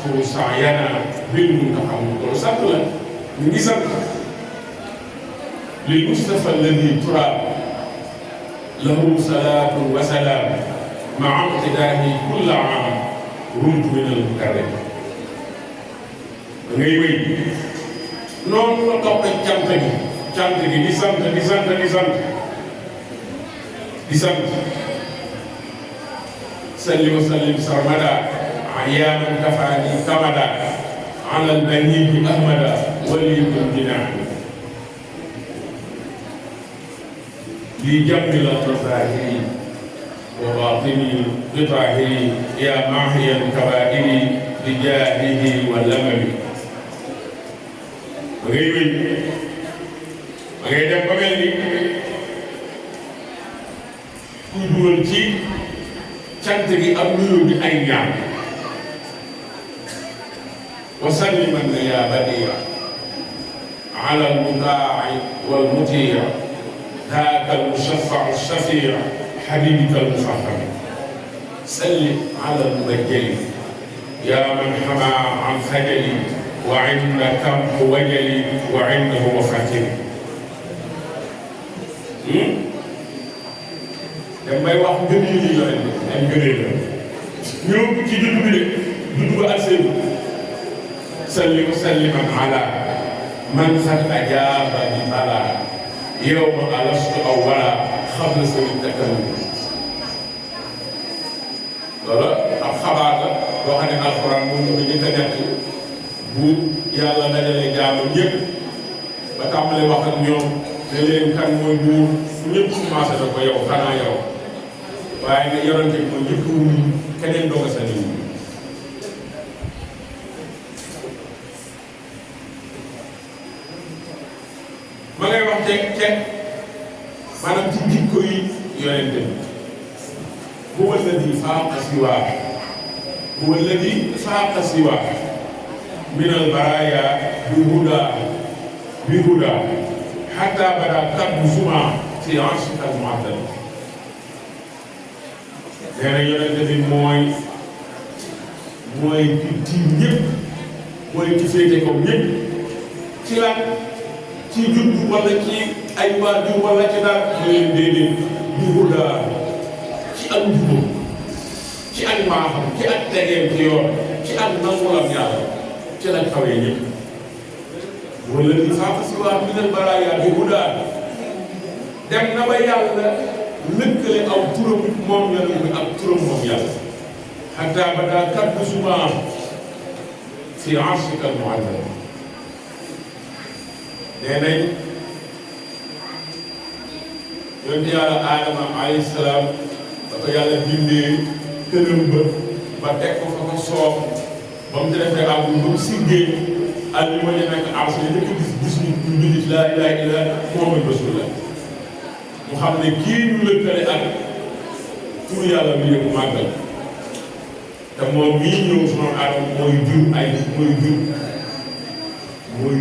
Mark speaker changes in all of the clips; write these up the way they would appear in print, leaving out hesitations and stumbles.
Speaker 1: nashkuru sa'yana bil muntaqa loolu sant la ñu ngi sant lil Mustafa alladi turab lahu salaatu wa salaam maa iqtidaahi kulla aam rumtu min al mukarram da ngay wéy noonu la toppee cant gi di sant di sant di sant di sant salli wa sallim sarmada yaa man kafaani kamada ala al baniyi ahmada waliyul jinaan li jammi la zahiri wa batini bi tahiri ya maahiyan kabairi bi jaahihi wa lamami ba ngay wéy ba ngay dem ba mel ni ku dugal ci cant gi am nuyoo bi ay ñaan wa salliman ya badiya ala al-mutaa'i wal mutiya ذاك المشفع الشفيع حبيبك المفخم سل على المبجل يا من حمى عن خجلي وعند كمح وجلي وعنده وفاتني damay wax ngëneel yi la ay ngëneel la ñëw ci juddu bi de juddu ba asee salli wa salliman ala man qad ajaaba bi bala yawma alastu awwala xabla sami takallum loolu ab xabaar la boo xam ne alxuraan moom la ko njëkk a nekk bu yàlla dajale jaamam ñëpp ba tàmbale wax ak ñoom ne leen kan mooy buur ñëpp commencé na ko yow xanaa yow waaye nga yorante ko njëkk keneen doog a sa nit ma ngay wax ceeg maanaam ci jikko yi yonente bi huwa alladi faaqa siwaa huwa alladi faaqa siwaa min al baraaya bi huda hatta bada kaddu suma fi arshika al mu'azzam nee na yonente bi mooy ki tiim ñëpp mooy ki féete ko ñëpp ci lan ci juddu wala ci ay waajur wala ci daal leen déedéet bi huda ci ak njubam ci ak maaxam ci ak tegeem ci yoon ci ak nangulam yàlla ci lañ xawee ñëpp wala di faaqa siwaa minal baraaya bi huda dem na ba yàlla lëkkale aw turam moom yàlla bi ak turam moom yàlla hatta bada kaddu suma fi arshika al mu'azzam nee nañ yonent yàlla Aadama alayhi salaam ba ko yàlla bindee këram ba teg ko fa ko soob ba mu defee àggu ba mu siggee àll bi ma ñu nekk arsh yi dafa gis ñu bind ci laa ilaaha illa Muhammad Rasulullah mu xam ne kii ñu lëkkale ak tur yàlla bi yëpp màggal te moom mii ñëw sunu Aadama mooy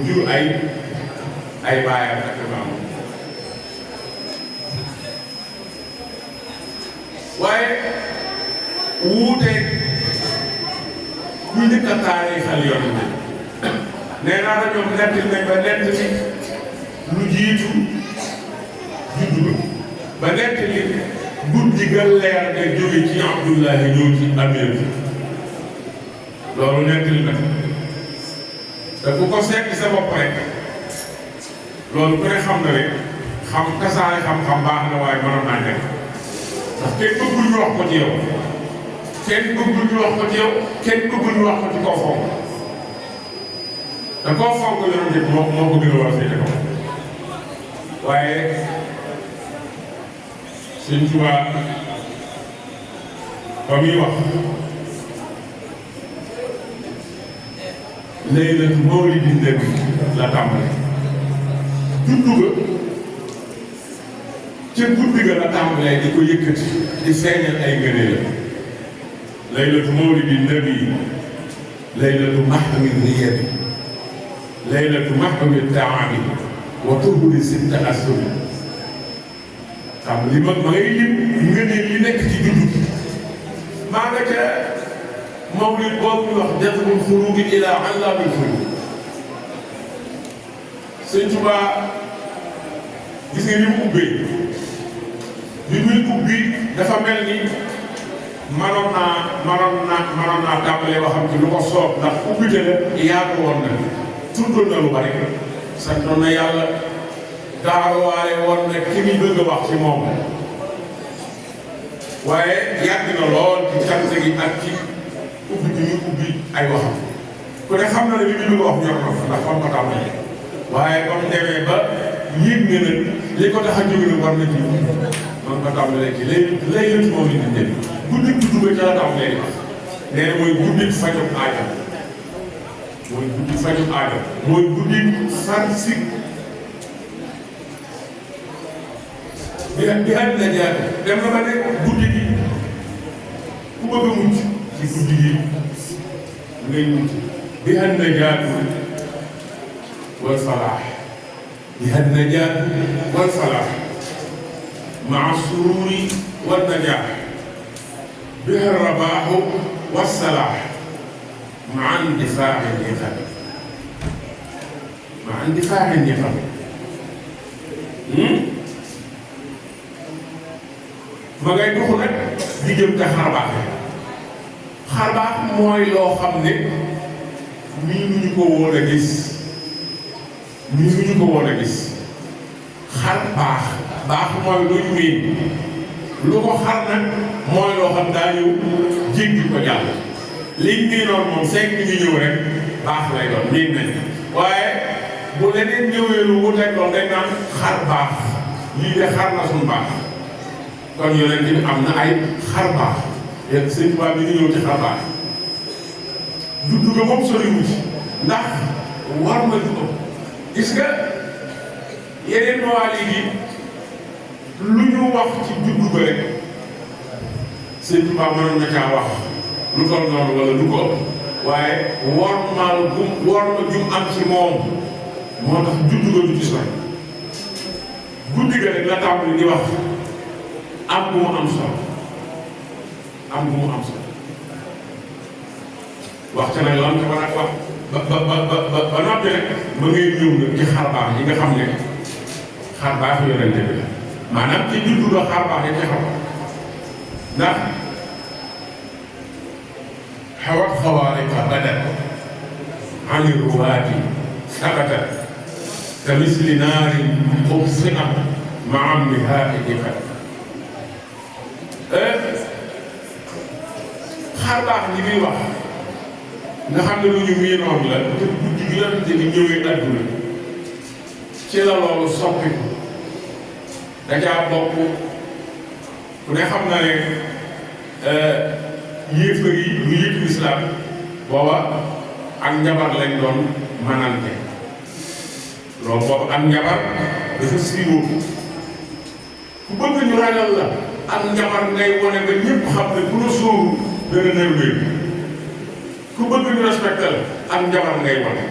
Speaker 1: jur ay baayam ak maam waaye wuuteeg ku njëkk a taarixal yonent nee naa la ñoom nett nañ ba nett li lu jiitu juddu ba nett li guddi ga leer nga jóge ci Abdullahi ñëw ci Amir loolu nett li nag te ku ko seet sa bopp rek loolu ku ne xam na rek xam tasaare xam-xam baax na waaye mënoon naa nekk ndax kenn bëggul ñu wax ko ci yow kenn bëggul ñu wax ko ci yow kenn bëggul ñu wax ko ci koo fonk te koo fonk yonent bi moo ko gën a war a féete ko waaye Sëñ Tuubaa ba muy wax laylatu mawlidin nabi la tàmbali juddu ga ca guddi ga la tàmbalee di ko yëkkati di feeñal ay ngëneel laylatu mawlidin nabi laylatu mahwi riyabi laylatu mahwi taami wa tuhuri sitta asuri xam li ma ngay lim ngëneel yi nekk ci juddu maa nga ca mawlid boobu ñu wax jazbul xuluubi ilaa allaabil xuluub. Sëñ Tuubaa gis nga ni mu ubbee li muy ubbi dafa mel ni manoon naa tàmbalee waxam ci lu ko soob ndax ubbite la yaatu woon na tuddoon na lu bari santoon na yàlla gaaruwaale woon na ki muy bëgg a wax ci moom waaye yàgg na lool ci cant gi ak ci ubbi bi ñu ubbi ay waxam ku ne xam na ne li muy bëgg a wax ñor na fa ndax fam ko tàmbalee waaye ba mu demee ba yéeg nga nag li ko tax a jóge nag war na ci man ko tàmbalee ci léegi moom la ñu dégg guddi juddu ba ca la tàmbalee di wax nee na mooy guddi fajum aajo mooy guddi fajum aajo mooy guddi far si bi àddina jaar dem na ba ne guddi gi ku bëgg a mucc ci guddi gi ngay mucc bi àddina jaar wal falaax bi àddina jaar wal falaax maa sururi wal najaax biha rabaaxu wal salaax maa indifaaxi niqam maa indifaaxi niqam ma ngay doxu nag di jëm te xarbaax xarbaax mooy loo xam ne nii nu ñu ko woon a gis xar baax mooy lu ñu miin lu ko xar nag mooy loo xam daa ñëw jéggi ko jàll liñ miinoon moom seeg ni ñu ñëw rek baax lay doon miin nañ waaye bu leneen ñëwee lu wuteeg loolu dañ naan xar baax lii de xar na suñu baax kon yonent bi am na ay xar baax yéen sëñ Tuubaa bi ñu ñëw ci xar baax juddu ga moom soriwu ci ndax war na ju ko gis nga yeneen mawaali gi lu ñu wax ci juddu ga rek sëñ Tuubaa mënoon na caa wax lu toll noonu wala lu ko ëpp waaye wormaal jum am ci moom moo tax juddu ga du ci sori guddi ga rek la tàmbali di wax am bu mu am solo wax ca nag lan ca war a wax ba noppi rek ma ngay ñëw nag ci xarbaax yi nga xam ne xarbaax yonente bi la maanaam ci juddu ba xarbaax yi ci xam ndax xawat xawaariqa badat ani ruwaati sabata ka misli naarin ubsina ma am bi haaidiqat xarbaax li muy wax nga xam ne lu ñu miinoon la te guddi gi yonente bi ñëwee adduna ci la loolu soppiku da caa bokk ku ne xam na ne yéefar yi lu yëpp lislaam booba ak njabar lañ doon manante loolu boobu ak njabar dafa siiwoo ku bëgg ñu ragal la ak njabar ngay wone ba ñëpp xam ne ku la sóoru dana nerveux ku bëgg ñu respecté la ak njabar ngay wone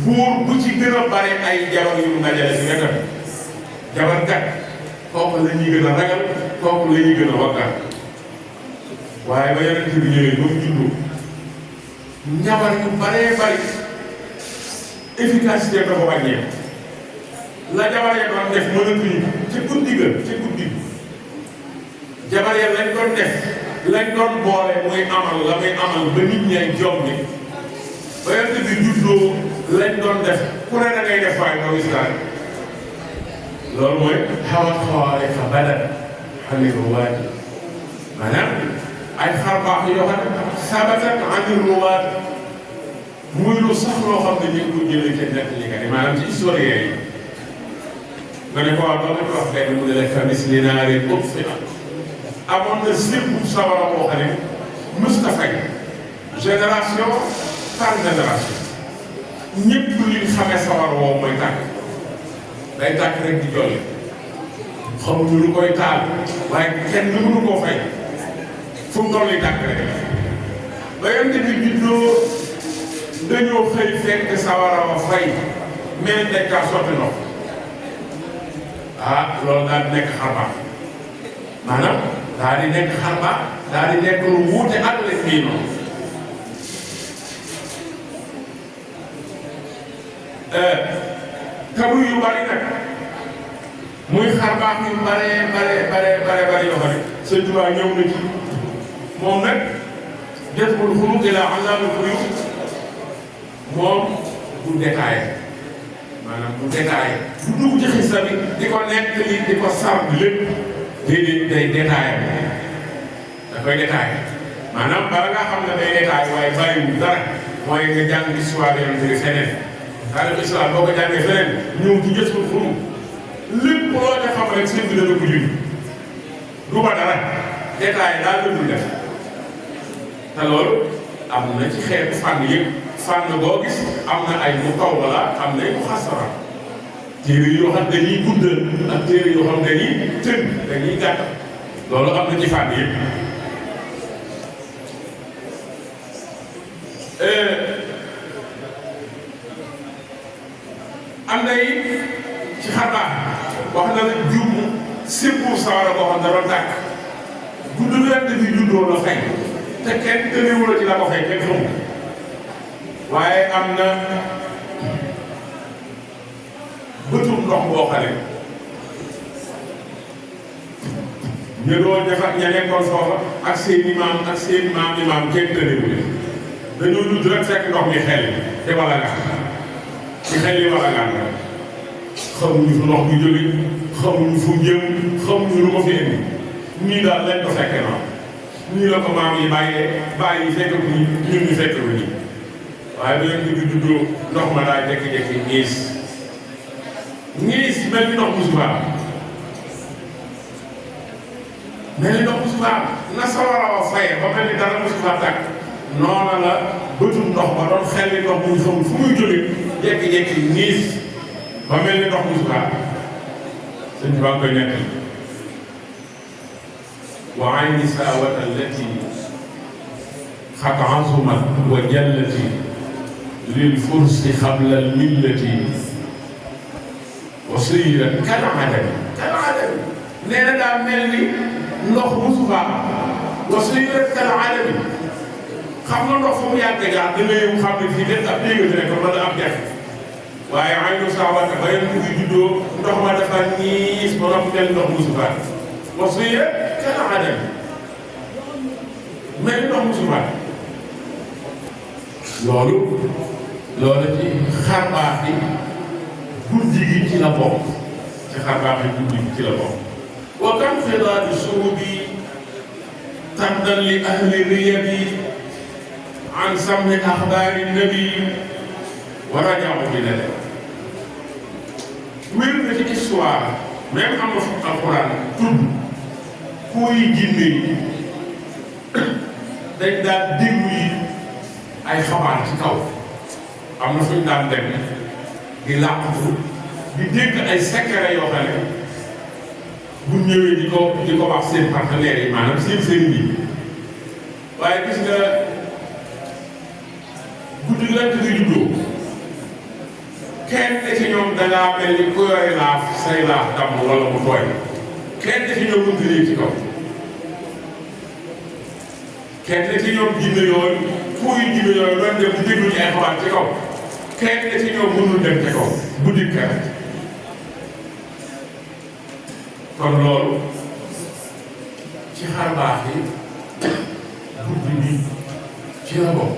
Speaker 1: buur bu ci gën a bare ay jabar yu mu dajale si wetam jabar kat kooku la ñuy gën a ragal kooku la ñuy gën a waggal waaye ba yonent bi ñëwee ba mu juddu njabar yu baree bari efficacité dafa wàññeeku la jabar ya doon def mënatuñu ca guddi ga ca guddi jabar ya lañ doon def lañ doon boole muy amal la muy amal ba nit ñay jommi ba yonent bi juddoo lañ doon def ku ne da ngay def waaye doo gis daal loolu mooy xawat xawaariqa badat ani ruwaati maanaam ay xarbaax yoo xam ne sabatat ani ruwaati muy lu sax loo xam ne ñu ngi ko jëlee ca nekk li nga ne maanaam ci historien yi nga ne ko waaw doo ko wax benn mu ne la kamis li naarin ubsina amoon na sépp sawara boo xam ne mësta fay génération par génération ñëpp liñ xamee sawar woowu mooy tàkk day tàkk rek di jolli xamuñu lu koy taal waaye kenn mënu koo fay fu mu toll nii tàkk rek ba yonent bi juddoo dañoo xëy fekk sawara wa fay mais dañ kaa sotti ndox loolu daal di nekk xarbaax maanaam daa di nekk xar baax daa di nekk lu wuute ak leen bii noonu tabu yu bari nag muy xar baax yu bare yoo xam ne Sëñ Tuubaa ñëw na ci moom nag Jazbul Xuluuq ilaa Allaamil Xuyuub moom du détaillé maanaam du détaillé du dugg ci xista bi di ko nekk li di ko sar lépp déedéet day détaillé da koy détaillé maanaam bala nga xam ne day détaillé waaye bàyyiwul dara mooy nga jàng histoire Yonent bi feneen taarix islam boo ko jàngee feneen ñëw ci Jazbul Xuluuq lépp loo ca xam rek sëñ bi dana ko jënd du ba dara détaillé daal la dul def te loolu am na ci xeetu fànn yëpp fànn boo gis am na ay mu taw wala am na ay mu xasara téere yoo xam dañuy guddal ak téere yoo xam dañuy tënk dañuy gàtt loolu am na ci fànn yëpp am na it ci xarbaax wax na la jum 6% la boo xam ne doon tàkk gudd wedd bi juddoo la fay te kenn tënewu la ci la ko fay kenn xamul waaye am na bëtum ndox boo xam ne ñu doon defar ña nekkoon foofa ak seen imaam kenn tënewu leen dañoo judd rek fekk ndox mi xel te wala nga ci xel yi wala nga xamuñu fu ndox bi jóge xamuñu fu jëm xamuñu lu ko fi indi nii daal lañ ko fekke noonu nii la ko maam yi bàyyi fekk ko ñun ñu fekk ko nii waaye bu leen di juddoo ndox ma daa jékki-jékki ñiis mel ni ndox mu subaa na sawara wa faye ba mel ni dara mu subaa tàkk noona la bëtum ndox ba doon xel ni ndox mu ñu xamul fu muy jóge jékki-jékki ñiis ba mel ni ndox mu subaa sëñ bi ba nga koy nekk wa ayni saawata allati xat azumat wa jallati lil fursi xabla al millati wa sirat kal adami nee na daa mel ni ndox mu subaa wa sirat kal adami xam nga ndox fu mu yàgg jaar da ngay xam ne fii de ab dégg rek wala ab def waaye aynu saawata ba yéen ngi juddoo ndox ma dafa niis ba ndox mel ndox mu subaa wa sirat kal adami mel ndox mu subaa loolu ci xarbaax yi guddi gi ci la bokk ci xarbaax yi guddi gi ci la bokk wa kam xidaadi surubi tardan li ahli riyabi an sammi axbaari nabi wa rajaahu bi la dem wér na ci histoire même am na fu alquran tudd kuy jinne yi dañ daan déglu yi ay xabaar ci kaw am na fuñ daan dem di làqatu di dégg ay secret yoo xam ne bu ñëwee di ko wax seen partenaires yi maanaam seen sëriñ yi waaye gis nga guddi lent di juddoo kenn ci ñoom dangaa mel ni ku yore laaf say laaf damm wala mu tooy kenn ci ñoom mënut a yéeg ci kaw kenn ci ñoom jinne yooyu fuuy jinne yooyu doon dem di déglu ci ay xabaar ci kaw kenn ci ñoom mënul dem ci kaw guddi kër kon loolu ci xarbaax yi guddi bi ci la bokk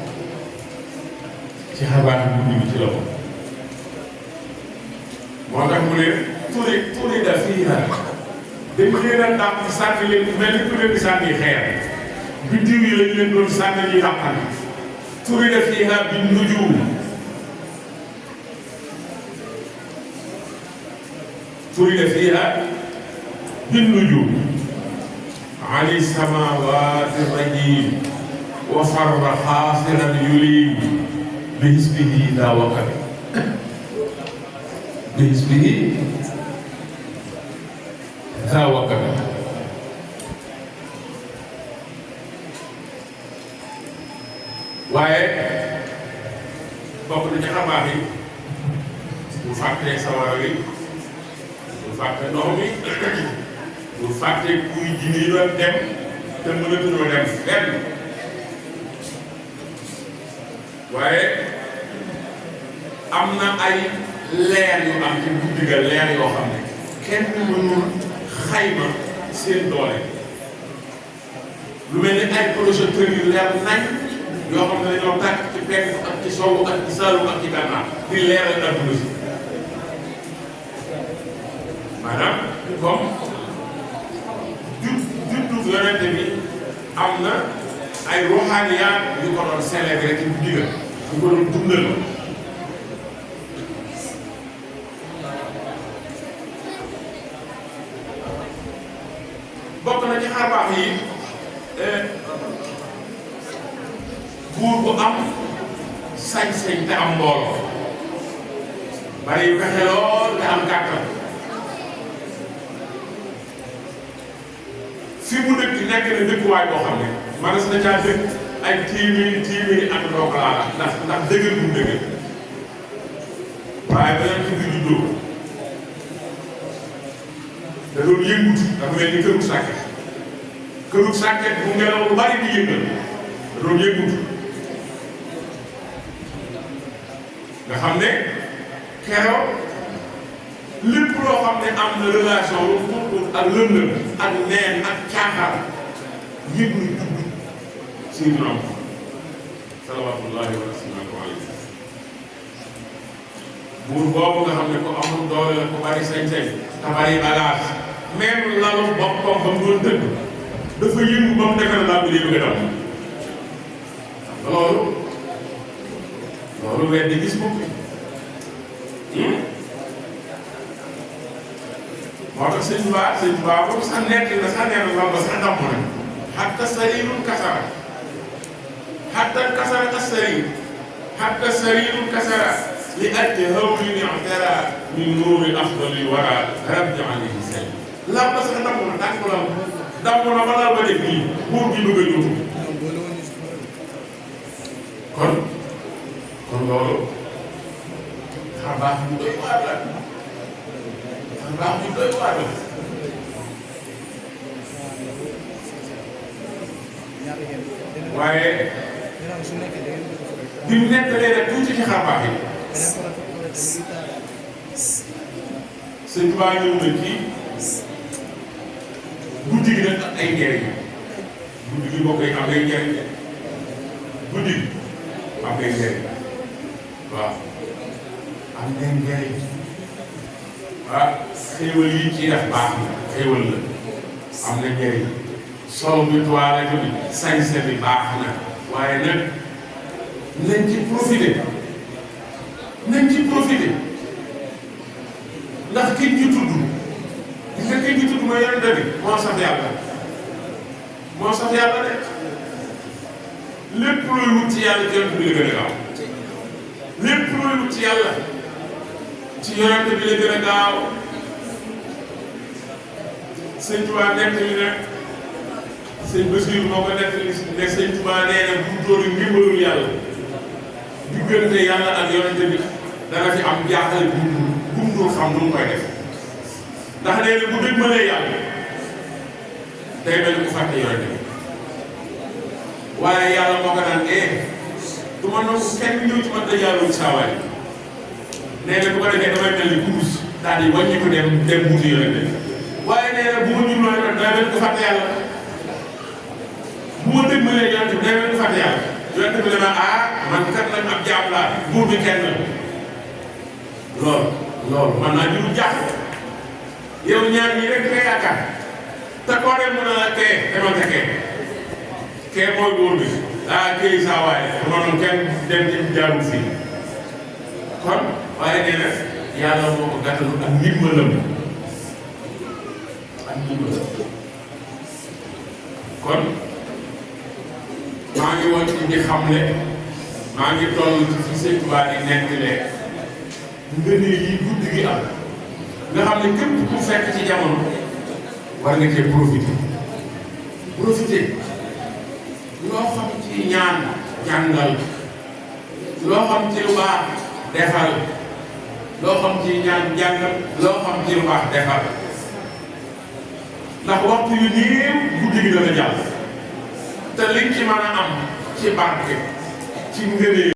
Speaker 1: ci xarbaax yi guddi bi ci la bokk moo tax mu ne turi da fii na dañ leen a dàq sànni leen mel ni ku leen di sànni xeer biddiw yi lañ leen doon sànni ñuy dàqal turi da fii na bi nujum turi da fii na بالنجوم عن السماوات الرجيم وفر حاصرا يليم بحسبه ذا وكب بحسبه ذا وكب waaye bokk na ci xabaar yi bu fàttee sawara wi bu fàtte ndox mi pour fàtte kuy ji nii doon dem te mënatuñoo dem fenn waaye am na ay leer yu am ci guddi ga leer yoo xam ne kenn mënul xayma seen doole lu mel ni ay projecteurs yu leer nañ yoo xam ne dañoo tàkk ci penku ak ci sowwu ak ci saalum ak ci gànnaar di leeral adduna si maanaam comme juddu yonente bi am na ay ruuxaaniyaat yu ko doon célébrer ci guddi ga yu ko doon dundal bokk na ci xarbaax yi buur bu am sañ-sañ te am mbooloo bari pexe lool te am kàttan fi mu dëkk nekk na dëkkuwaay boo xam ne manas na caa dëkk ay téeméeri at doo ko laala ndax dëgër bu mu dëgër waaye beneen ci biir juddoo da doon yëngutu dafa mel ni këru sàkket bu ngelaw lu bari di yëngal da doon yëngutu nga xam ne keroog lépp loo xam ne am na relation lu pour ak lëndëm ak neen ak caaxaan yëpp lu dugg Seydina Muhammad salawaatullaahi wa salaamuhu alayhi buur boobu nga xam ne ko amul doole la ko bari sañ-sañ te bari bagage même lalu boppam ba mu doon dëgg dafa yëngu ba mu defee laa bi dee bëgg a dam loolu weddi gis bopp moo tax sëñ Tuubaa boobu sax nekk na sax nee na loolu ba sax damm na hatta sariirul kasara hatta kasara as-sariir hatta sariirul kasara li ajli hawlin i'tara min nuuri afdalil wara rabbi alayhi salam la ba sax damm na tànk la damm na ba daal ba def nii buur gi bëgg a ñëw kon loolu xarbaax bu doy waar la xarbaax bu doy waar la waaye bi mu nettalee rek tuuti ci xarbaax yi sëñ Tuubaa ñëw na ci guddi gi nag ay njëriñ guddi gi boo koy am ay njëriñ guddi gi am ay njëriñ waaw am nañ njëriñ xéewal yi ciy def baax na xéewal la am na njëriñ sol bi toilette bi sañse bi baax na waaye nag nañ ci profité ndax kiñ ci tudd gis nga kiñ ci tudd mooy yonent bi moo saf yàlla de lépp looy wut ci yàlla ci yonent bi la gën a gaaw lépp looy wut ci yàlla ci yonent bi la gën a gaaw sëñ Tuubaa nettali na sëñ Basiru moo ko nettali ne sëñ Tuubaa nee na bu doon ndimbalul yàlla diggante yàlla ak yonent bi dana fi am jaaxle bu mu dul xam nu mu koy def ndax nee na bu dëgmalee yàlla day mel ni ku fàtte yonent bi waaye yàlla moo ko naan du ma nangu kenn ñëw ci man da yàlla saa waay nee na bu ko defee damay mel ni kurus daal di wàññi ko dem wuti yonent bi waaye nee na bu ma jubloo rek day mel ni ku fàtte yàlla bu ma dëgmalee yonent bi day mel ni ku fàtte yàlla yonent bi dama man kat nag ab jaam laa buur bi kenn loolu man naa juru jaaxle yow ñaar ñii rek nga yaakaar te koo dem mën a la kee demal ka kee mooy buur bi kii saa waaye noonu kenn dem ci jaarul fii kon waaye nee na yàlla moo ko gàttalu ak ndimbalam kon maa ngi woon ci di xamle maa ngi toll ci fi Sëñ Tuubaa di nettalee ngëneel yi guddi gi am nga xam ne képp ku fekk ci jamono war nga cee profité loo xam ci ñaan jàngal loo xam ci lu baax defal loo xam ci ñaan jàngal loo xam ci lu baax defal ndax waxtu yu néew guddi gi dana jàll te liñ ci mën a am ci barke ci ngëneel